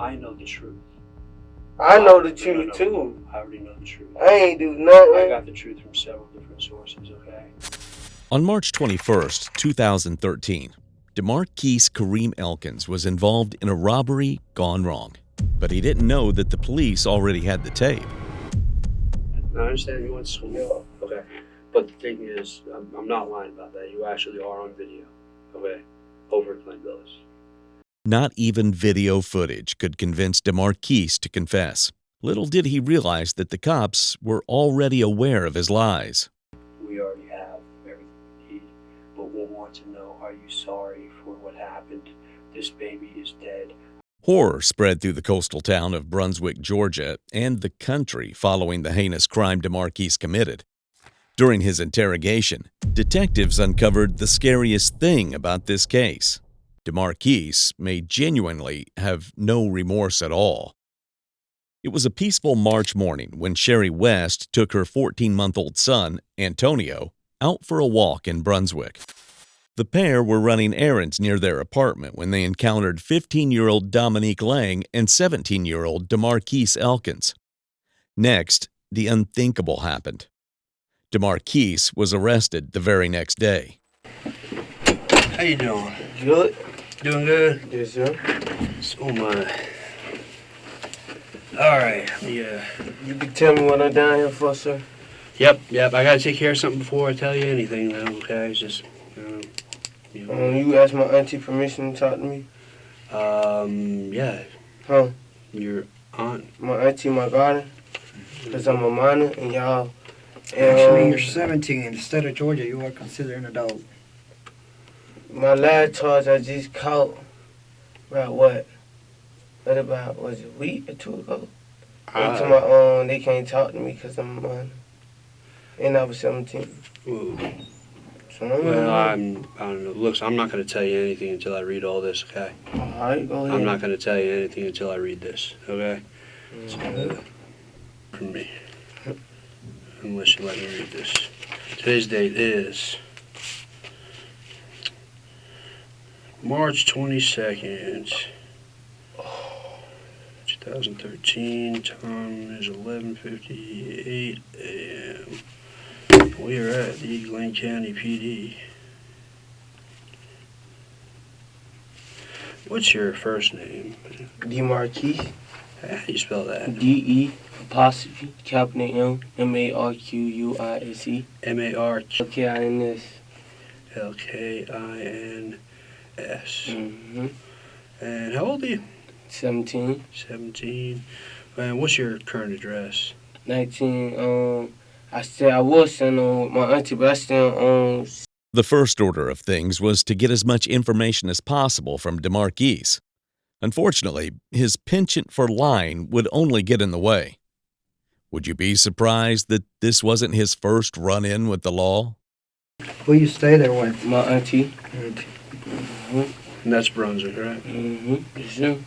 I know the truth. I know the truth too. I already know the truth. I ain't do nothing. I got the truth from several different sources, okay? On March 21st, 2013, DeMarquise Kareem Elkins was involved in a robbery gone wrong. But he didn't know that the police already had the tape. I understand you went to school. Okay. But the thing is, I'm not lying about that. You actually are on video. Okay? Over at Glen Villas. Not even video footage could convince DeMarquise to confess. Little did he realize that the cops were already aware of his lies. We already have everything we need, but we'll want to know, are you sorry for what happened? This baby is dead. Horror spread through the coastal town of Brunswick, Georgia, and the country following the heinous crime DeMarquise committed. During his interrogation, detectives uncovered the scariest thing about this case. DeMarquise may genuinely have no remorse at all. It was a peaceful March morning when Sherry West took her 14-month-old son, Antonio, out for a walk in Brunswick. The pair were running errands near their apartment when they encountered 15-year-old Dominique Lang and 17-year-old DeMarquise Elkins. Next, the unthinkable happened. DeMarquise was arrested the very next day. How you doing? Good. Doing good? Yes, sir. So my. Alright, yeah. You can tell me what I'm down here for, sir? Yep. I gotta take care of something before I tell you anything, though, okay? It's just, you asked my auntie permission to talk to me? Yeah. Huh? Your aunt? My auntie, my guardian? Because I'm a minor, and y'all... Actually, you're 17. In the state of Georgia, you are considered an adult. My last charge I just caught about what? What about, was it a week or two ago? They can't talk to me because I'm a minor. And I was 17. Ooh. So, Well, I don't know. Look, I'm not going to tell you anything until I read all this, okay? All right, go ahead. I'm not going to tell you anything until I read this, okay? Mm-hmm. From me. Unless you let me read this. Today's date is March 22nd, 2013. Time is 11:58 a.m. We are at the Glen County PD. What's your first name? DeMarquise. How do you spell that? D-E', M-A-R-Q-U-I-S-E. M-A-R-Q. L-K-I-N-S. L-K-I-N-S. Mm-hmm. And how old are you? 17. 17. And what's your current address? 19. I was sent on with my auntie, but I still on. The first order of things was to get as much information as possible from DeMarquise. Unfortunately, his penchant for lying would only get in the way. Would you be surprised that this wasn't his first run-in with the law? Who you stay there with? My auntie. Mm-hmm. And that's Brunswick, right? Mm-hmm. Yes, sir.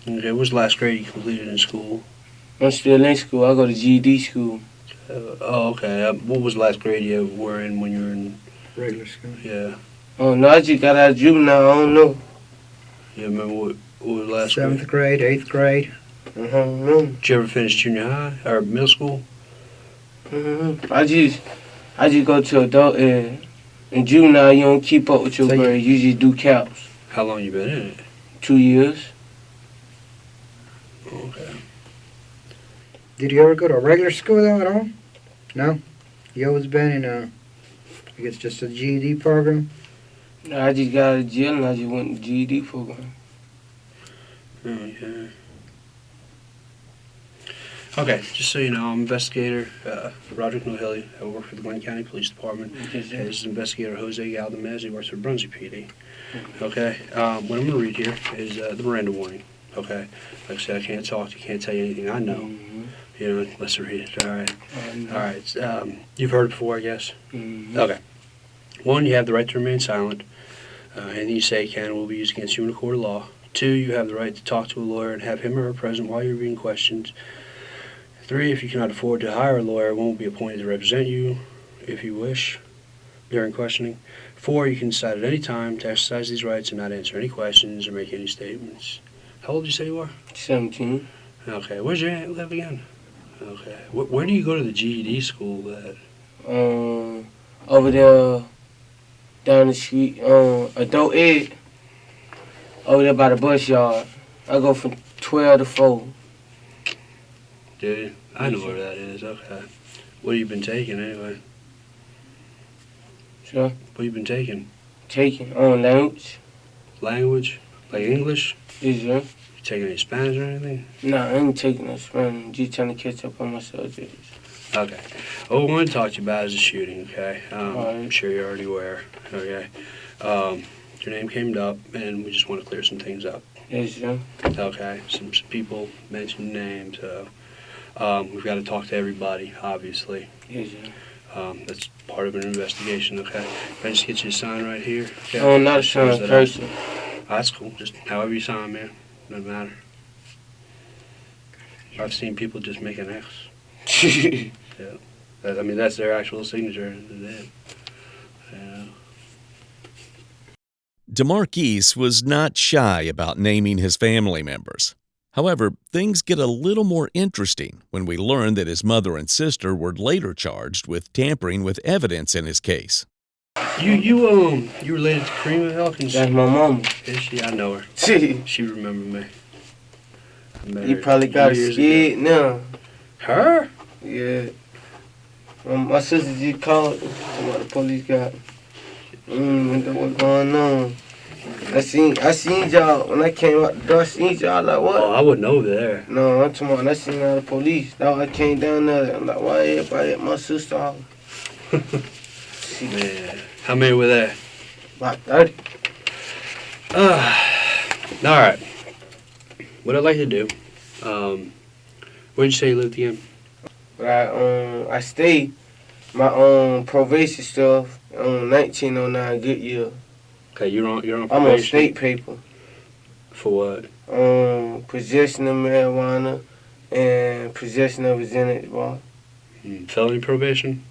Okay, what's the last grade you completed in school? I'm still in school. I go to GED school. Okay. What was the last grade you were in when you were in Regular school. Yeah. Oh, no, I just got out of juvenile. I don't know. You remember what was the last 7th grade, 8th grade. Mm-hmm. Did you ever finish junior high or middle school? Mm-hmm. I just go to adult ed. In juvenile, you don't keep up with your grades. You just do caps. How long you been in it? 2 years. Okay. Did you ever go to a regular school though at all? No? You always been in I guess just a GED program? I just got out of jail and I just went to GED program. Okay. Okay, just so you know, I'm investigator Roderick Nohilly. I work for the Glen County Police Department. Yes, sir. This is investigator Jose Galdamez. He works for Brunswick PD. Okay, what I'm going to read here is the Miranda warning. Okay, like I said, I can't talk. I can't tell you anything I know. Mm-hmm. You know, let's read it. All right. All right. You've heard it before, I guess. Mm-hmm. Okay. 1, you have the right to remain silent. Anything you say can and will be used against you in a court of law. 2, you have the right to talk to a lawyer and have him or her present while you're being questioned. 3, if you cannot afford to hire a lawyer, one will be appointed to represent you if you wish during questioning. 4, you can decide at any time to exercise these rights and not answer any questions or make any statements. How old did you say you are? 17. Okay. Where's your aunt live again? Okay. Where do you go to the GED school at? Over there, down the street, Adult Ed, over there by the bus yard. I go from 12 to 4. Dude, I know where that is. Okay. What have you been taking anyway? Sure. What have you been taking? Taking on language. Language? Like English? Yes, sir. You taking any Spanish or anything? Nah, I ain't taking no Spanish. Just trying to catch up on my subjects. Okay. What we want to talk to you about is the shooting, okay? Alright. I'm sure you're already aware, okay? Your name came up, and we just want to clear some things up, Yes, sir. okay? Some people mentioned names, so we've got to talk to everybody, obviously. Yes, sir. That's part of an investigation, okay? Can I just get you a sign right here? Okay. I'm not a Just shows sign that I- person. That's cool. Just however you sign, man. Doesn't matter. I've seen people just make an X. I mean, that's their actual signature. Yeah. DeMarquise was not shy about naming his family members. However, things get a little more interesting when we learn that his mother and sister were later charged with tampering with evidence in his case. You related to Karima Elkins? That's my mama. Is she? I know her. You She remembered me. I met her probably got 2 years scared now. ago. Her? Yeah. My sister just called what the police got. What's going on? I seen y'all when I came out the door. I seen y'all like what? Oh, I wasn't over there. No, I'm talking about I seen all the police. Now I came down there. I'm like, why everybody at my sister house? Man, how many were there? About 30. All right. What I'd like to do, where'd you say you lived again? But I stayed my probation stuff on 1909 good year. Okay, you're on I'm probation. on state paper. For what? Possession of marijuana and possession of a Xanax bar. Felony probation?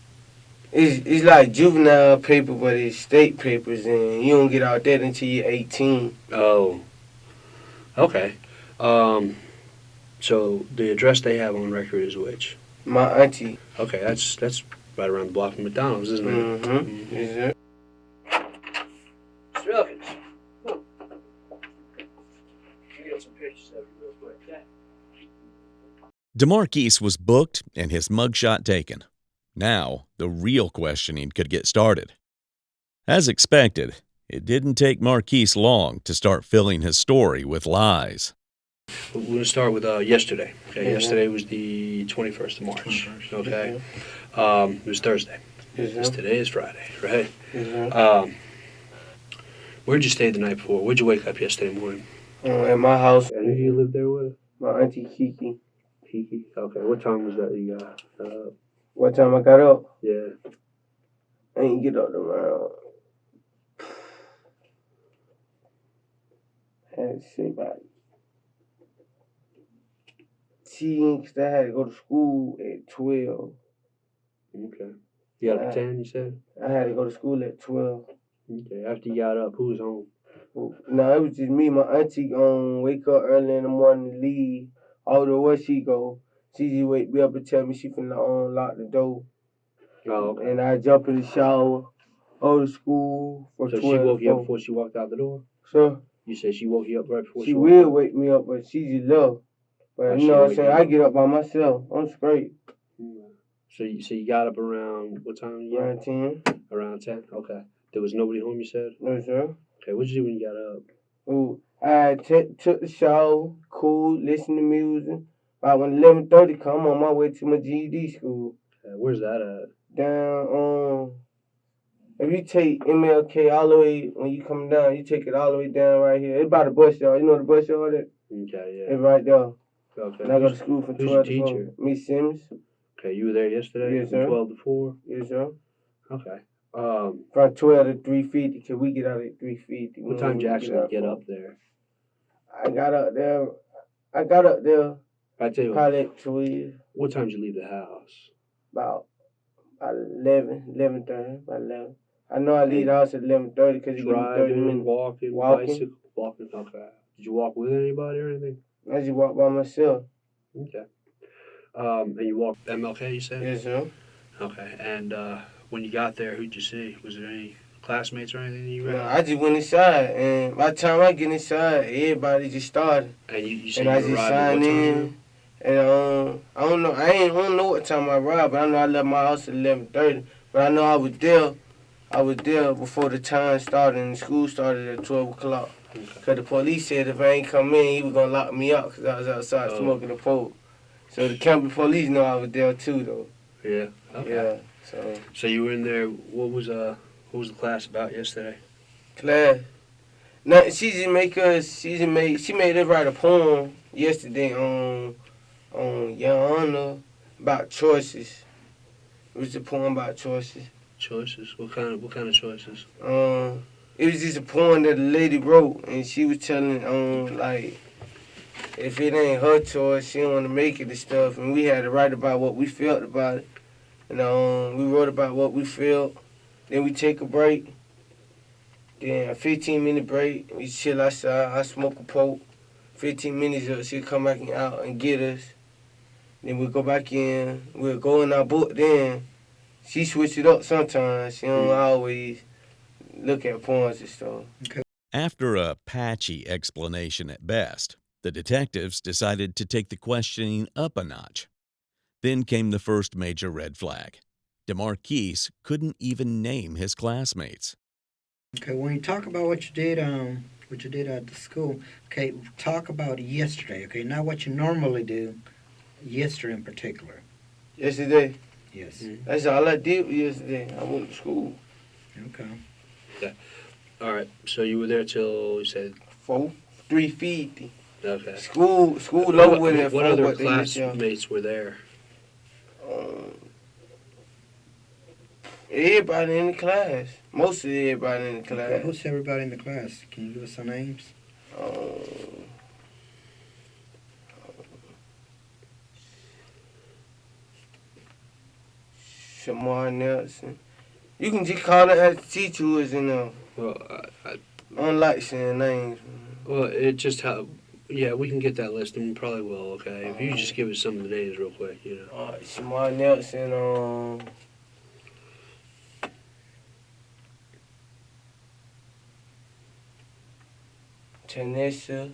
It's like juvenile paper, but it's state papers, and you don't get out that until you're 18. Oh. Okay. So the address they have on record is which? My auntie. Okay, that's right around the block from McDonald's, isn't it? Mm-hmm. Is it? Mr. Elkins, look. Let me get some pictures of you real quick. DeMarquise was booked and his mugshot taken. Now, the real questioning could get started. As expected, it didn't take Marquise long to start filling his story with lies. We're going to start with yesterday. Okay, Mhm. yesterday was the 21st of March. 21st. Okay, it was Thursday. Is Because it? today is Friday, right? Is it? Where'd you stay the night before? Where'd you wake up yesterday morning? At my house. And who you lived there with? My auntie Kiki. Kiki. Okay, what time was that you got? What time I got up? Yeah. I ain't get up around. I had to say about 10, 'cause I had to go to school at 12. Okay. You got up at 10, you said? I had to go to school at 12. Okay, after you got up, who was home? No, it was just me. My auntie wake up early in the morning and leave. Although where she go, she just wake me up and tell me she finna lock the door. Oh, okay. And I jump in the shower, go to school for So 12 she woke you up to 4. before she walked out the door? So You said she woke you up right before she walked will out? wake me up, but she just love. But Oh, you she know what I'm wake saying? you I up. get up by myself. I'm straight. So you got up around what time again? Around 10. Around 10? Okay. There was nobody home, you said? No, sir. Okay, what'd you do when you got up? Ooh, I took the shower, cool, listen to music. About when 11:30 come, I'm on my way to my GED school. Where's that at? Down, if you take MLK all the way, when you come down, you take it all the way down right here. It's by the bus yard. You know the bus yard? Okay, yeah. It's right there. Okay. And I go to school from who's your 12 to 4. teacher? Miss Simmons. Okay, you were there yesterday Yes, from sir. 12 to 4? Yes, sir. Okay. From 12 to 3:50, because we get out at 3:50. What time did you actually get up there? I got up there I tell you what, probably at 12, what time did you leave the house? about 11:30, about 11. I know I leave the house at 11:30 because it give me 30 Driving, minutes. walking, Walking. bicycle, walking. Okay. Did you walk with anybody or anything? I just walk by myself. Okay. And you walked MLK, you said? Yes, sir. Okay. And when you got there, who'd you see? Was there any classmates or anything that you No, read? I just went inside, and by the time I get inside, everybody just started. And you said And I you just arrived at what signed time? in. And I don't know. I don't know what time I arrived, but I know I left my house at 11:30. But I know I was there. I was there before the time started, and the school started at 12 o'clock. Okay. Because the police said if I ain't come in, he was going to lock me up because I was outside smoking a pole. So the county police know I was there too, though. Yeah. Okay. Yeah, So you were in there. What was the class about yesterday? class. No, she made us write a poem yesterday on Your Honor about choices. It was a poem about choices. Choices. What kind of choices? It was just a poem that a lady wrote, and she was telling like if it ain't her choice, she don't want to make it and stuff. And we had to write about what we felt about it. And we wrote about what we felt. Then we take a break. Then a 15-minute break. We chill outside. I smoke a poke. 15 minutes up, she'll come back out and get us. Then we'll go back in. We'll go in our book then. She switch it up sometimes. She don't always look at poems and stuff. After a patchy explanation at best, the detectives decided to take the questioning up a notch. Then came the first major red flag. DeMarquise couldn't even name his classmates. Okay, when you talk about what you did at the school, okay, talk about yesterday, okay, not what you normally do, yesterday in particular. Yesterday? Yes. That's all I did yesterday. I went to school. Okay. All right. So you were there till you said 3:50. okay. School over with at 4. What other but classmates were there? Everybody in the class. Most of everybody in the class. Okay, who's everybody in the class? Can you give us some names? Shamar Nelson. You can just call her as the teacher who is in there. Well, I don't like saying names. well, it just how. Yeah, we can get that list, and we probably will. Okay, if you just give us some of the names real quick, you know. Shamar Nelson. Tanisha.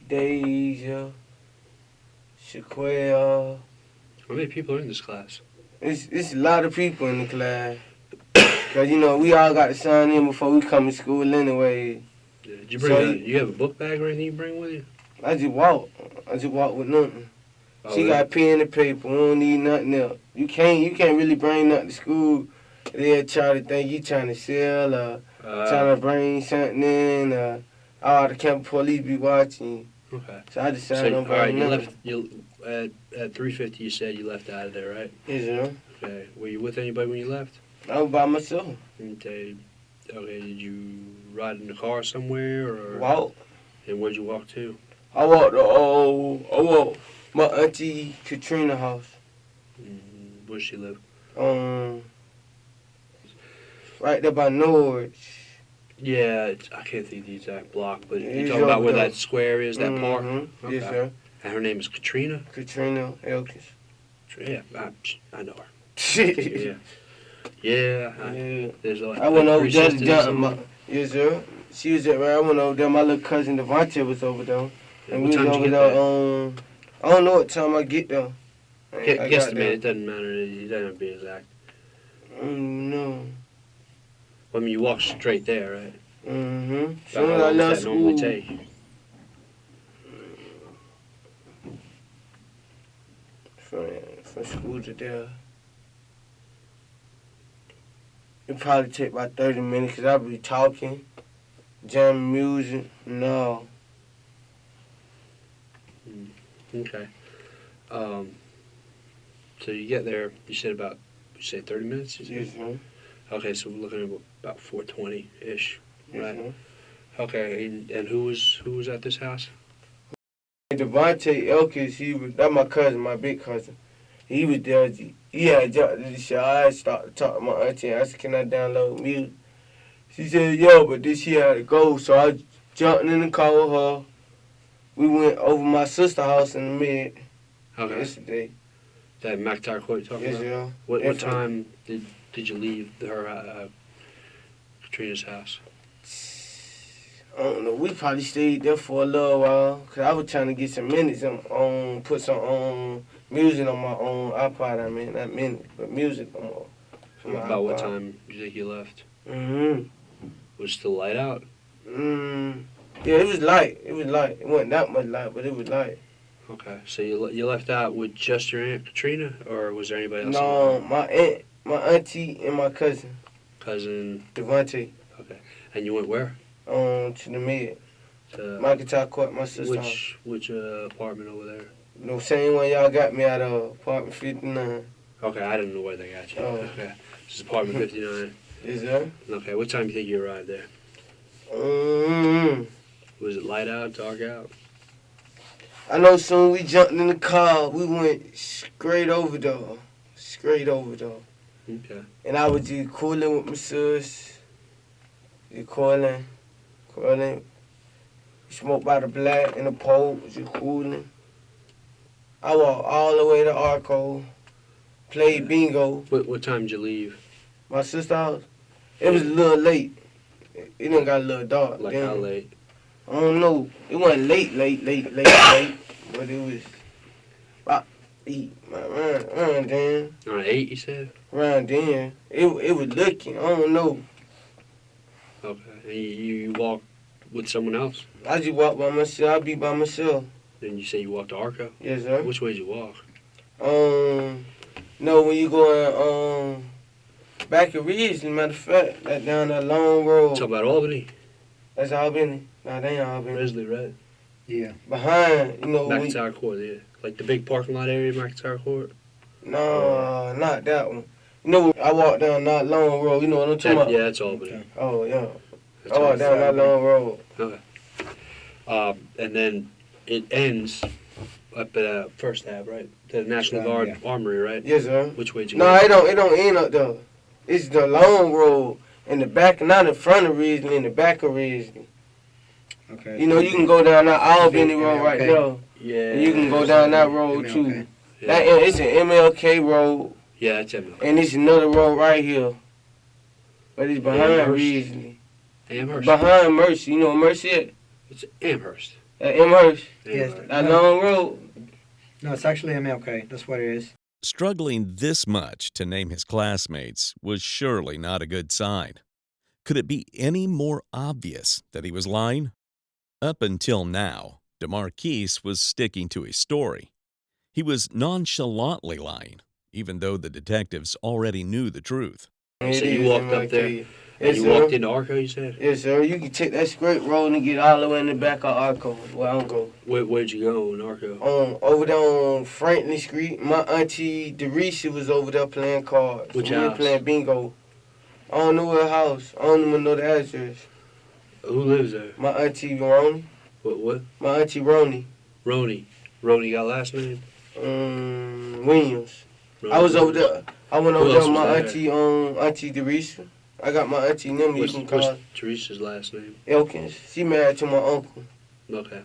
Deja. Shaquille. How many people are in this class? It's a lot of people in the class. Cause we all got to sign in before we come to school anyway. Yeah. Did you bring? You have a book bag or anything you bring with you? I just walk with nothing. Oh, She really? got pen and paper. We don't need nothing else. You can't really bring nothing to school. They'll try to think you trying to sell or trying to bring something in. All the campus police be watching. Okay. So I decided So, I'm all right, bringing you nothing. left. You at 3:50. You said you left out of there, right? Yes, sir. Okay. Were you with anybody when you left? I was by myself. Okay. Okay. Did you ride in the car somewhere or Walk. And where'd you walk to? I walked my auntie Katrina house. Where'd she live? Right there by Norwich. Yeah, I can't think the exact block, but Yeah, you it's talking about over where there. that square is, that park? Okay. Yes, sir. And her name is Katrina? Katrina Elkins. Yeah, I know her. Yeah. Yeah. Yeah. There's like I went over three there to sisters dump or my. Yes, sir. She was there. I went over there. My little cousin Devontae was over there. something. And What we time was did you over get there. there? I don't know what time I get there. I got Guesstimate, there. it doesn't matter. It doesn't have to be exact. No. I mean, you walk straight there, right? Mm-hmm. How Soon as I long does left that normally school. take? From school to there. It probably take about 30 minutes because I'll be talking, jamming music. No. Okay. So you get there, you said 30 minutes? You said? Yes, sir. Okay, so we're looking at about 4:20-ish, Yes, right? sir. Okay, and who was at this house? Devontae Elkins, that's my cousin, my big cousin. He was there. He had jumped in the shower. I started to talk to my auntie. I said, can I download music? She said, yo, but this she had to go. So I jumped in the car with her. We went over my sister's house in the mid Okay. yesterday. That McIntyre Court you're talking Yes, about? yeah. What time did you leave her Katrina's house? I don't know. We probably stayed there for a little while. Because I was trying to get some minutes on, put some music on my own iPod. I mean, not minutes, but music on my About what iPod. time do you think you left? Mm-hmm. Was it still light out? Yeah, it was light. It was light. It wasn't that much light, but it was light. Okay, so you left out with just your Aunt Katrina, or was there anybody else? No, my aunt, my auntie, and my cousin, Cousin. Devontae, Okay, and you went where? to the mid. To McIntyre Court, my sister. which apartment over there? The same one y'all got me out of, apartment 59. Okay, I didn't know where they got you. Oh. Okay, this is apartment 59. Is that? Okay, what time do you think you arrived there? Was it light out, dark out? I know soon we jumped in the car, we went straight over there. Straight over there. Okay. And I was just cooling with my sis. Just cooling. Smoked by the black in the pole, just cooling. I walked all the way to Arco, played bingo. What time did you leave? My sister's house, it was a little late. It done got a little dark. Like then. how late? I don't know. It wasn't late, but it was about 8, around then. Around 8, you said? Around then. It was looking, I don't know. Okay. And you walked with someone else? I just walk by myself, I be by myself. Then you say you walked to Arco? Yes, sir. Which way did you walk? No, when you going, back at Ridge, matter of fact, that down that long road. Talk about Albany. That's Albany. Nah, that ain't Albany. Risley, right? Yeah. Behind, you know. McIntyre Court, yeah. Like the big parking lot area, McIntyre Court? No, not that one. You know, I walked down that long road, you know what I'm talking about? Yeah, that's Albany. Okay. Oh, yeah. That's I walked down that long road. Okay. And then it ends up at First Ave, right? The National Guard Yeah. Armory, right? Yes, sir. Which way did you No, go? it don't end up there. It's the long road in the back, not in front of Ridgely, in the back of Ridgely. Okay. You know, you can go down that Albany road right Okay. there. Yeah. And you can go down that road too. Okay. Yeah, It's an MLK road, yeah that's MLK. and it's another road right here. But it's behind Amherst. Ridgely. Amherst. Behind Mercy. You know where Mercy at? It's Amherst. At Amherst. Yes. Amherst. That long road. No, it's actually MLK. That's what it is. Struggling this much to name his classmates was surely not a good sign. Could it be any more obvious that he was lying? Up until now, DeMarquise was sticking to his story. He was nonchalantly lying, even though the detectives already knew the truth. So It you is walked up MLK. there, and Yes, you sir. walked into Arco, you said? Yes, sir. You can take that straight road and get all the way in the back of Arco, where I don't go. Where'd you go in Arco? Over there on Franklin Street, my auntie Derisha was over there playing cards. Which We were house? playing bingo. I don't know what house. I don't even know the address. Who lives there? My auntie Ronnie. What? My auntie Ronnie. Ronnie. Ronnie got last name? Williams. Ronnie I was over Williams. there. I went Who over there else with my was there? auntie Derisha. I got my auntie Nima, you can call What's her Teresa's last name? Elkins. She married to my uncle. Okay.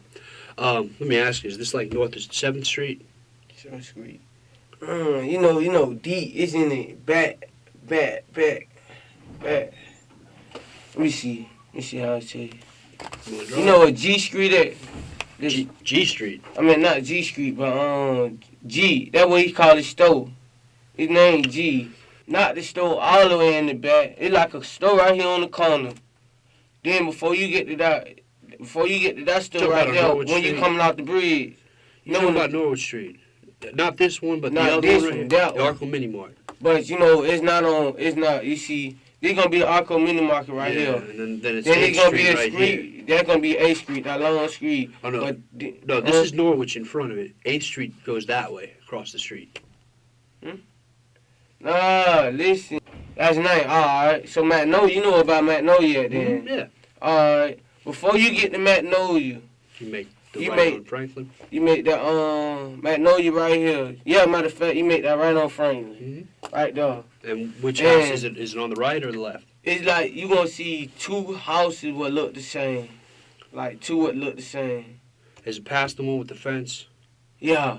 Let me ask you, is this like north of 7th Street? Church Street. You know, D. It's in it. Back. Let me see how I tell you. You know what G Street at? G Street. I mean, not G Street, but G. That's what he called his store. His name G. Not the store all the way in the back. It's like a store right here on the corner. Then before you get to that store Talk right about there, Norwood when you Street. coming out the bridge. You know about Norwood Street? Not this one, but Not the other this one right one, here. that The one. Arco Mini Mart. But you see, there's gonna be the Arco Mini Market right yeah, here. and then it's Then 8th it's gonna Street be a right street. here. That's gonna be A Street, that long street. Oh, no. But, No, this is Norwich in front of it. 8th Street goes that way, across the street. Nah, listen. That's nice. Alright. So Magnolia, you know about Magnolia then. Yeah. Alright. Before you get to Magnolia, You make The You right make- on Franklin. You make that Magnolia right here. Yeah, matter of fact, you make that right on Franklin. Right there. And which And- house is it? Is it on the right or the left? It's like you gonna see two houses what look the same. Like two what look the same. Is it past the one with the fence? Yeah.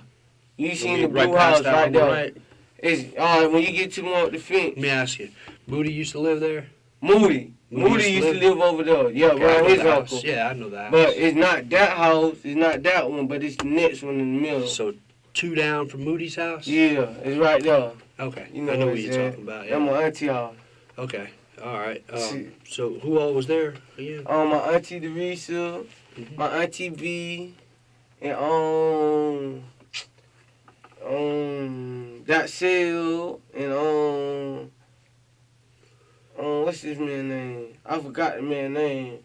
You seen the Right blue past house that right on the there. right? It's when you get to the one with the fence. Let me ask you. Moody used to live there? Moody used to live over there. Yeah, Okay, I around know his the uncle. house. Yeah, I know that. But it's not that house. It's not that one. But it's the next one in the middle. So 2 down from Moody's house? Yeah, it's right there. Okay. You know I know what what I'm you're saying? talking about. That's Yeah. my auntie house. Okay. All right. See. So who all was there again? My auntie Teresa, Mhm. my auntie V, and that Sale, and what's this man's name? I forgot the man's name.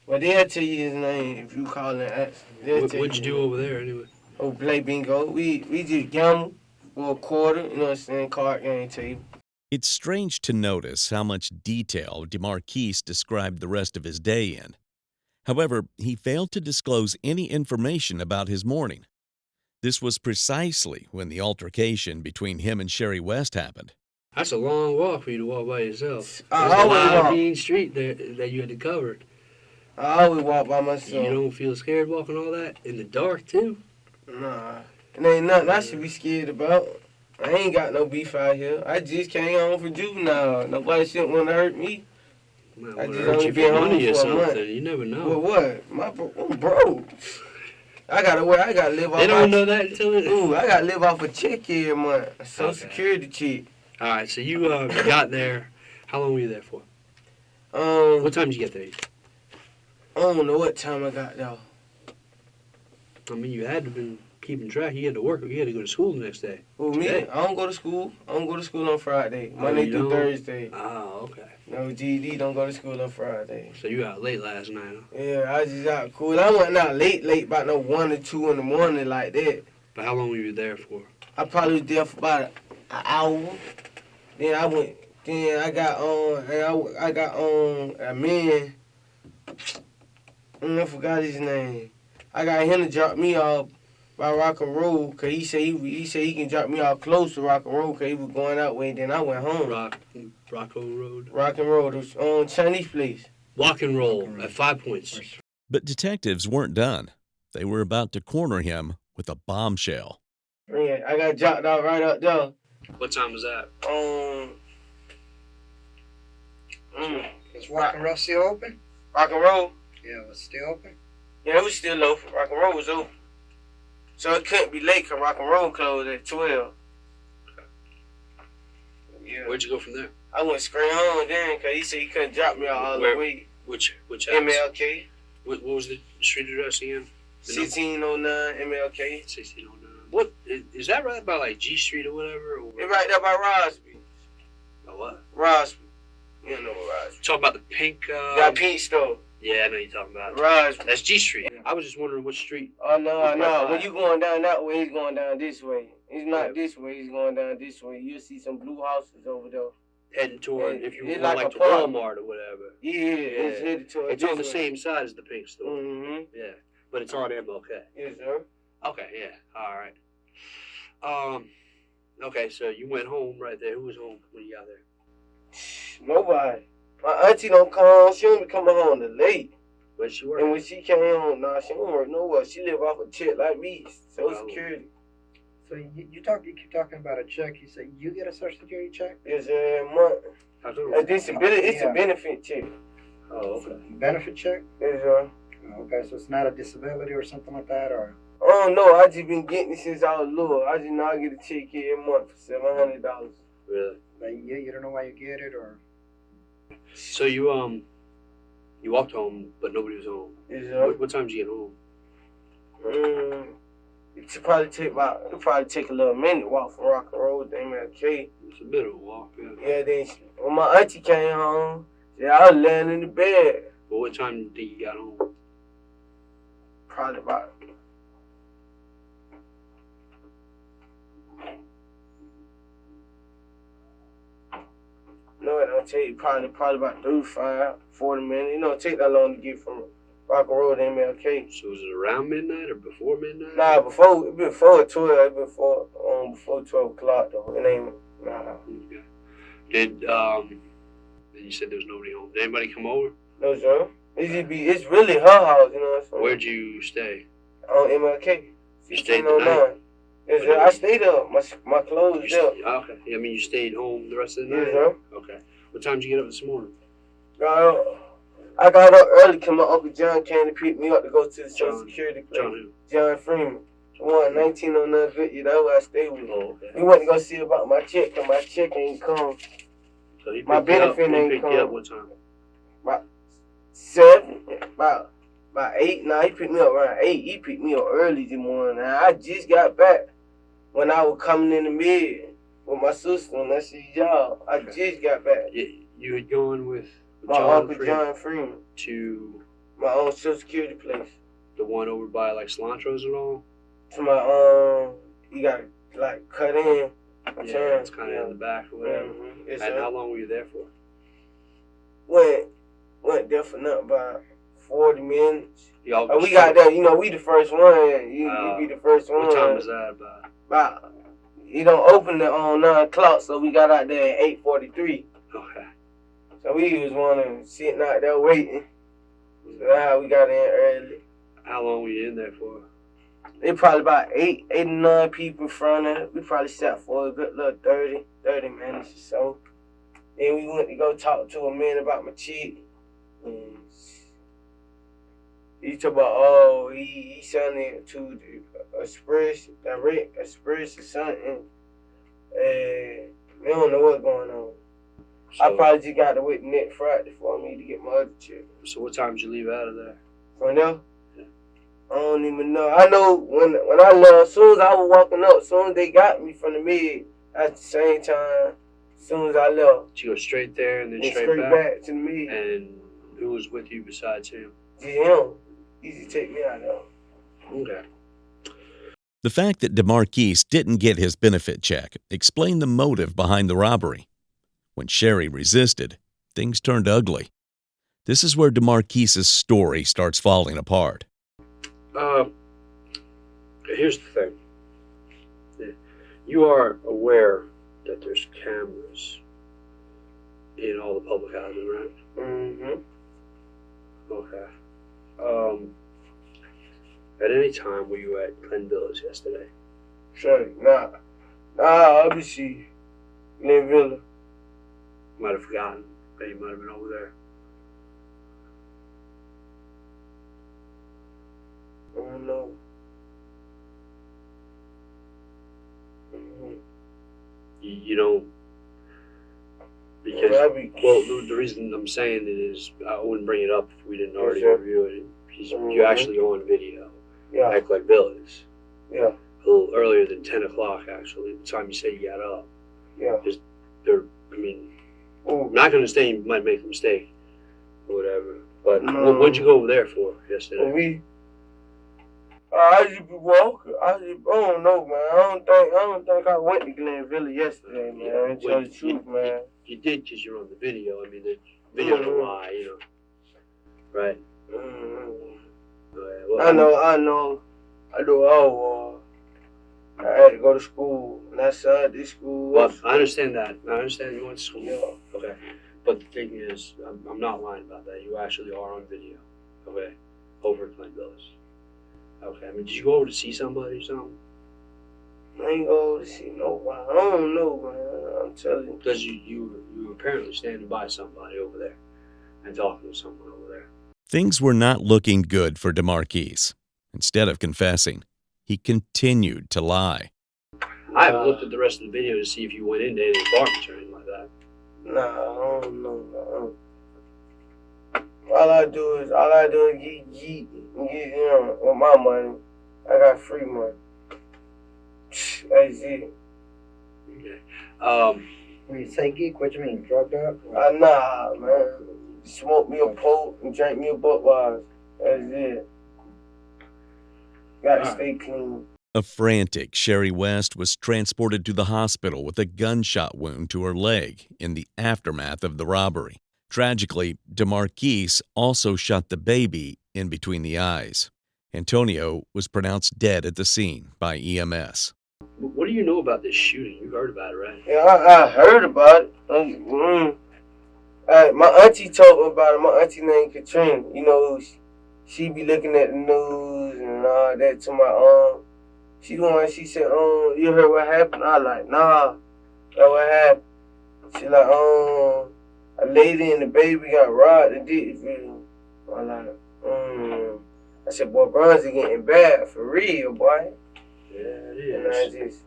But they'll tell you his name if you call and ask. What'd you do over there anyway? Oh, play bingo. We just gamble for a quarter, you know what I'm saying? Card game table. It's strange to notice how much detail DeMarquise described the rest of his day in. However, he failed to disclose any information about his morning. This was precisely when the altercation between him and Sherry West happened. That's a long walk for you to walk by yourself. I There's a always lot of walk. mean street there that you had to cover. I always walk by myself. You don't feel scared walking all that in the dark too? Nah. It ain't nothing I should be scared about. I ain't got no beef out here. I just came home for juvenile. Nobody shouldn't want to hurt me. Might I wanna just hurt only you been for home money or for a month. something. You never know. Well, what? I'm broke. I gotta live off. They don't know that until it. Ooh, I gotta live off a check every month. A Social Okay. Security check. All right, so you got there. How long were you there for? What time did you get there? I don't know what time I got there. I mean, you had to have been keeping track. You had to work. You had to go to school the next day. Well, me, Today? I don't go to school. I don't go to school on Friday. Monday you through don't? Thursday. Oh, okay. No, GD don't go to school on Friday. So you out late last night, huh? Yeah, I just out cool. I wasn't out late, about no 1 or 2 in the morning like that. But how long were you there for? I probably was there for about an hour. Then I went. Then I got on. And I got on a man. I forgot his name. I got him to drop me off by Rock and Roll, cause he said he can drop me off close to Rock and Roll, cause he was going that way. Then I went home. Rocco Road. Rock and Roll, on Chinese place. Walk and roll at 5 points. But detectives weren't done. They were about to corner him with a bombshell. Yeah, I got dropped off right up there. What time was that? Is Rock and Roll still open? Rock and Roll. Yeah, it was still open. Yeah, it was still open. Rock and Roll was open. So it couldn't be late because Rock and Roll closed at 12. Yeah. Where'd you go from there? I went straight home then because he said he couldn't drop me all Where? the way. Which house? MLK. What was the street address again? 1609 MLK. 1609. What is that right by like G Street or whatever? Or It's right there by Rosby. oh, what? Rosby. You don't know what Rosby. Talking about the pink. Got Pete store. Yeah, I know you're talking about. Rosby. That's G Street. I was just wondering what street. Oh, no. Right. When you going down that way, he's going down this way. He's not Yeah. this way. He's going down this way. You'll see some blue houses over there. Heading toward, Yeah, if you it's were like like a to park. Walmart or whatever. Yeah, it's headed toward It's on the same side as the pink store. Mm-hmm. Yeah, but it's on MLK. Yes, sir. Okay, yeah, all right. Okay, so you went home right there. Who was home when you got there? Nobody. My auntie don't come. She don't be coming home till late. Where she And work? when she came home, she don't work nowhere. She live off a check like me. Social Oh. Security. So you keep talking about a check. You say you get a Social Security check? It's a month. How come? A disability. It's Yeah. a benefit check. Oh, okay. Benefit check? Yes, sir. Okay, so it's not a disability or something like that, or Oh no, I just been getting it since I was little. I just know I get a check every month for $700. Really? like, you don't know why you get it, or So you walked home, but nobody was home. Yes, sir. What time did you get home? It'll probably take a little minute walk from Rock and Roll to MLK. It's a bit of a walk. Yeah. Yeah, then when my auntie came home, I was laying in the bed. But what time did you get home? Probably about no, it don't take probably about 35, 40 minutes. It don't take that long to get from Rock Road, MLK. So was it around midnight or before midnight? Nah, before 12, before 12 o'clock though. It ain't. Nah. Okay. Did and you said there was nobody home. Did anybody come over? No, sir. It's really her house, you know what I'm saying? Where'd you stay? On MLK. You stayed the night? Yes, sir. I stayed there. My clothes there. Okay. I mean, you stayed home the rest of the night? Yes, sir. Okay. What time did you get up this morning? I got up early because my Uncle John came to pick me up to go to the Social Security place. John who? John Freeman. One 1909 Goodyear. That's where I stayed with him. Oh, okay. He went to go see about my check because my check ain't come. So he My picked you up. benefit He ain't picked come. you up what time? 7, about 8. Nah, he picked me up around 8. He picked me up early this morning. Now, I just got back when I was coming in the mid with my sister and that's his job. I just got back. You had gone with My Uncle John Freeman to my own Social Security place. the one over by like Cilantro's and all? To my you got like cut in. Yeah, it's kind of in the back or whatever. Mm-hmm. Yes, And sir. how long were you there for? Went there for nothing about 40 minutes. Y'all We got there, you know, we the first one. You be the first one. What time was that about? About, you don't open it on 9 o'clock, so we got out there at 8:43. Okay. So we was sitting out there waiting. So that's how we got in early. How long were you in there for? They probably about 8 to 9 people in front of it. We probably sat for a good little 30 minutes or so. Then we went to go talk to a man about my chick. And he talked about, he sounded to express or something. And we don't know what's going on. So, I probably just got to wait next Friday for me to get my other chick. So what time did you leave out of there? From there? Yeah. I don't even know. I know when I left, as soon as I was walking up, as soon as they got me from the mid, at the same time, as soon as I left. Did you go straight there and then And straight back to the mid. And who was with you besides him? Just him. Easy to take me out of there. Okay. The fact that DeMarquise didn't get his benefit check explained the motive behind the robbery. When Sherry resisted, things turned ugly. This is where DeMarquise's story starts falling apart. Here's the thing. You are aware that there's cameras in all the public housing, right? Mm-hmm. Okay. At any time were you at Glen Villas yesterday? Sure. Nah, obviously, Glen Villa. Might have forgotten that you might have been over there. I don't know. Mm-hmm. You don't, because, well, the reason I'm saying it is I wouldn't bring it up if we didn't already review it. Because you're actually on video at Glen Villas. Yeah. A little earlier than 10 o'clock, actually, the time you say you got up. Yeah. I'm not going to say you might make a mistake or whatever, but No. what'd you go over there for yesterday? I just be walking. I don't know, man. I don't think I went to Glen Villa yesterday, man. To tell the truth, man. You did because you're on the video. I mean, the video don't lie, right? Well, I know. I had to go to school, and I said this school. Well, I understand that. I understand you went to school. Yeah. Okay. But the thing is, I'm not lying about that. You actually are on video. Okay. Over at Glen Villas. Okay. I mean, did you go over to see somebody or something? I ain't go to see nobody. I don't know, man. I'm telling you. Because you were apparently standing by somebody over there and talking to someone over there. Things were not looking good for DeMarquise. Instead of confessing, he continued to lie. I haven't looked at the rest of the video to see if you went into any apartments or anything like that. Nah, I don't know. All I do is get with my money. I got free money. That's it. Okay. When you say geek, what you mean? Drugged up? Nah, man. Smoke me a poke and drink me a Budweiser. That's it. Gotta stay clean. A frantic Sherry West was transported to the hospital with a gunshot wound to her leg in the aftermath of the robbery. Tragically, DeMarquise also shot the baby in between the eyes. Antonio was pronounced dead at the scene by EMS. What do you know about this shooting? You heard about it, right? Yeah, I heard about it. My auntie told me about it. My auntie named Katrina. You know, she be looking at the news and all that to my She the one, she said, you heard what happened? I like, nah, that what happened. She like, a lady and the baby got robbed and did it. I like, I said, boy, Brunswick getting bad for real, boy. Yeah, it And is.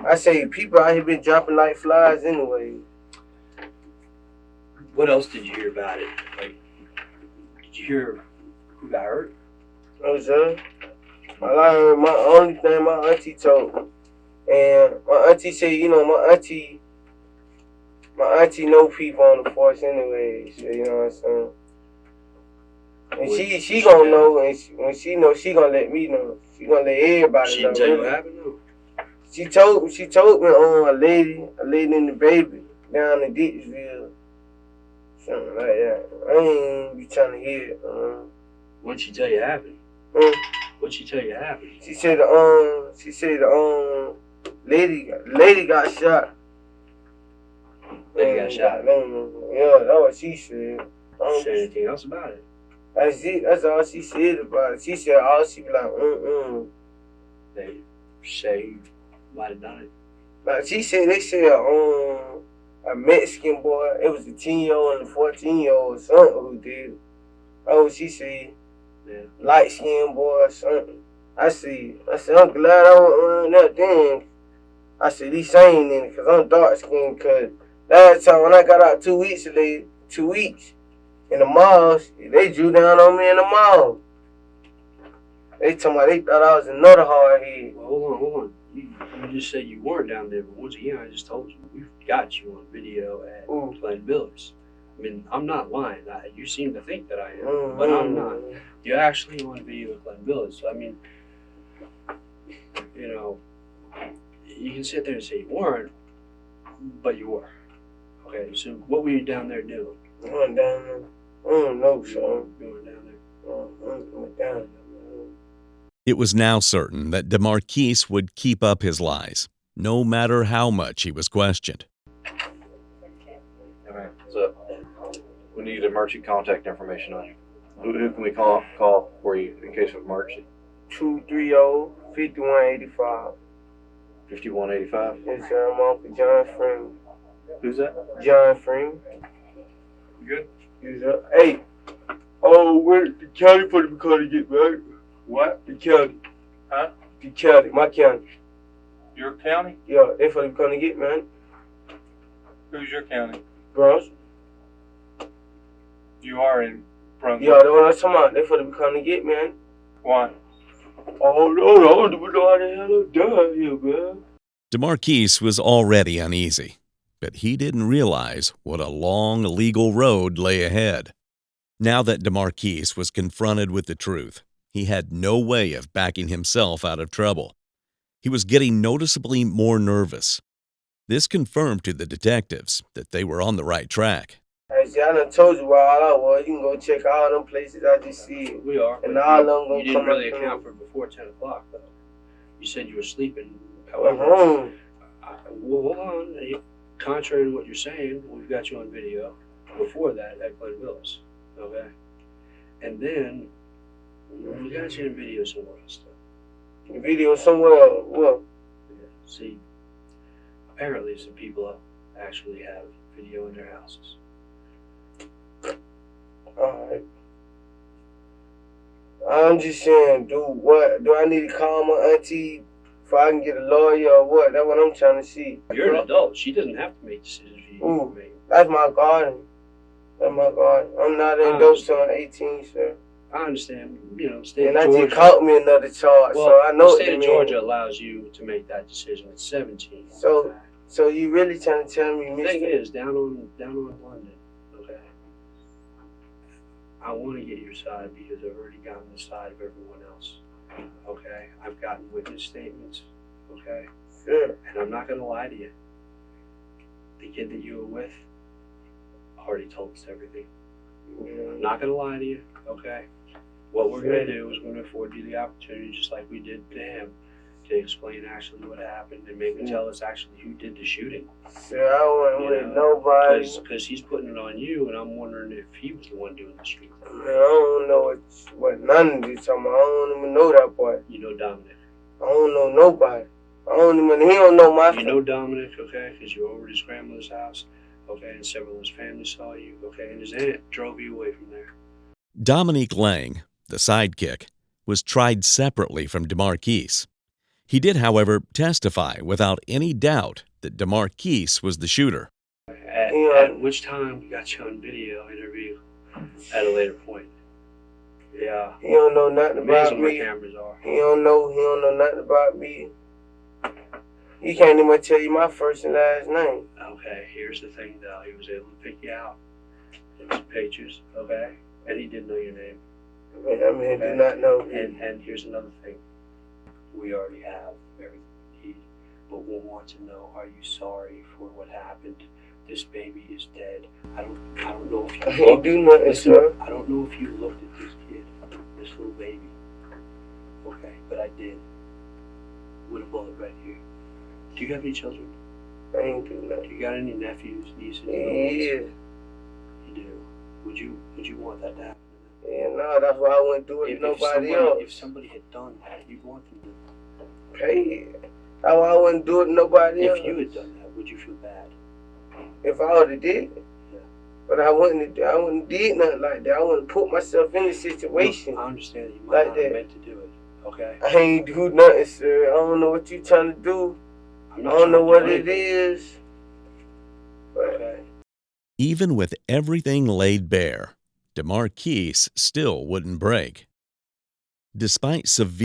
I say, people out here been dropping like flies anyway. What else did you hear about it? Like, did you hear who got hurt? No, sir. All I heard, my only thing my auntie told me. And my auntie said, you know, my auntie know people on the force anyway. So, you know what I'm saying? And she gonna know, and when she know, she gonna let me know. She gonna let everybody She know. didn't tell you what happened, though? She told me on a lady and the baby down in Dixville. Something like that. I ain't be trying to hear it. What'd she tell you happened? What'd she tell you happened? She said the lady got shot. Lady got shot. Yeah, that's what she said. Did she say anything else about it? That's it. That's all she said about it. She said all she be like, They say you might have done it. Like they said a Mexican boy, it was a 10-year-old and a 14-year-old son who did it. Oh, she said, Yeah. light skinned boy or something. I said, I'm glad I wasn't around that then. I said, these saying in it, because I'm dark skinned, because last time when I got out 2 weeks ago, 2 weeks, in the malls, they drew down on me in the mall. They told me they thought I was another hard head. Well, hold on. You just said you weren't down there, but once again, I just told you, we've got you on video at Glen Billis. I mean, I'm not lying. You seem to think that I am, but I'm not. You're actually on video at Glen Billis. So, I mean, you know, you can sit there and say you weren't, but you were. Okay, so what were you down there doing? I went down there. I don't know, son. You went down there. I went down there. It was now certain that DeMarquise would keep up his lies, no matter how much he was questioned. All right, so we need emergency contact information on you. Who can we call for you in case of emergency? 230-5185. 5185? Yes, sir. I'm Uncle John Freeman. Who's that? John Freeman. You good? Yes, sir. Hey. Oh, where the county for the car to get back? What? The county. Huh? The county. My county. Your county? Yeah, they for the car to get, man. Who's your county? Brunswick. You are in Brunswick. Yeah, that's what I'm talking about. They for the car to get, man. Why? Oh, no, I don't know how the hell I died here, man. DeMarquise was already uneasy, but he didn't realize what a long legal road lay ahead. Now that DeMarquise was confronted with the truth, he had no way of backing himself out of trouble. He was getting noticeably more nervous. This confirmed to the detectives that they were on the right track. Hey, see, I done told you where all I was. You can go check all them places I just see. We are. And but all of them you gonna didn't come really up to account me. for before 10 o'clock, though. You said you were sleeping. Well, However, well, hold on. Contrary to what you're saying, we've got you on video before that at Glen Billis. Okay? And then we got you in video somewhere else. the video somewhere else. Well, Yeah. See, apparently some people actually have video in their houses. alright. I'm just saying, what? Do I need to call my auntie if I can get a lawyer or what? That's what I'm trying to see. You're an adult. She doesn't have to make decisions for you. Ooh. That's my garden. That's my garden. I'm not endorsed on 18, sir. I understand, you know, state And of I Georgia. just caught me another charge, Well, so I know the what state they of mean. Georgia allows you to make that decision at 17. So you really trying to tell me, The thing Mr. is, down on London, okay, I want to get your side because I've already gotten the side of everyone else, okay? I've gotten witness statements, okay? Sure. And I'm not going to lie to you. The kid that you were with already told us everything. I'm not going to lie to you, okay? What we're going to do is we're going to afford you the opportunity, just like we did to him, to explain actually what happened and maybe tell us actually who did the shooting. Sir, I wasn't with nobody. Because he's putting it on you, and I'm wondering if he was the one doing the shooting. Man, I don't know what none of this talking about. I don't even know that boy. You know Dominic. I don't know nobody. I don't even, he don't know my You know Dominic, okay, because you were over at his grandmother's house, okay, and several of his family saw you, okay, and his aunt drove you away from there. Dominique Lang, the sidekick, was tried separately from DeMarquise. He did, however, testify without any doubt that DeMarquise was the shooter. At which time we got you on video interview at a later point. Yeah. He don't know nothing about Amazing where me. cameras are. He don't know nothing about me. He can't even tell you my first and last name. Okay, here's the thing though. He was able to pick you out. There was pictures, okay? And he didn't know your name. I mean, he did not know. And here's another thing. We already have everything we need, but we'll want to know, are you sorry for what happened? This baby is dead. I don't know if you I ain't do nothing, sir. I don't know if you looked at this kid, this little baby. Okay, but I did. With a bullet right here. Do you have any children? I ain't do Do nothing. you got any nephews, nieces? Yeah. You do. Would you want that to happen? Yeah, no, that's why I wouldn't do it to nobody else. If somebody had done that, you'd want them to. Hey, that's why I wouldn't do it to nobody else. If you had done that, would you feel bad? If I would have did it. Yeah. But I wouldn't did nothing like that. I wouldn't put myself in a situation. I understand that you might Like not that. have meant to do it. Okay. I ain't do nothing, sir. I don't know what you trying to do. I'm I not don't know trying to what do it anything. is. But Okay. Even with everything laid bare, DeMarquise still wouldn't break. Despite severe